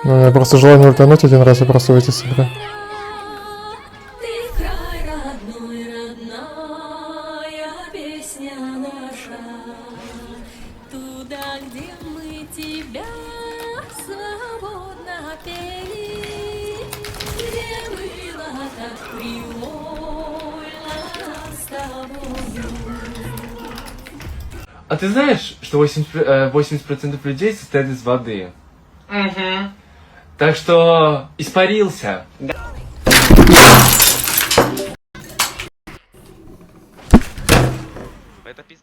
Ну, у меня просто желание ультануть один раз и просто выйти с игры. Ты край родной, родная песня наша. Туда, где мы тебя свободно пели, где было так привольно с тобою. А ты знаешь, что 80% людей состоят из воды? Угу. Так что испарился. Это пиздец.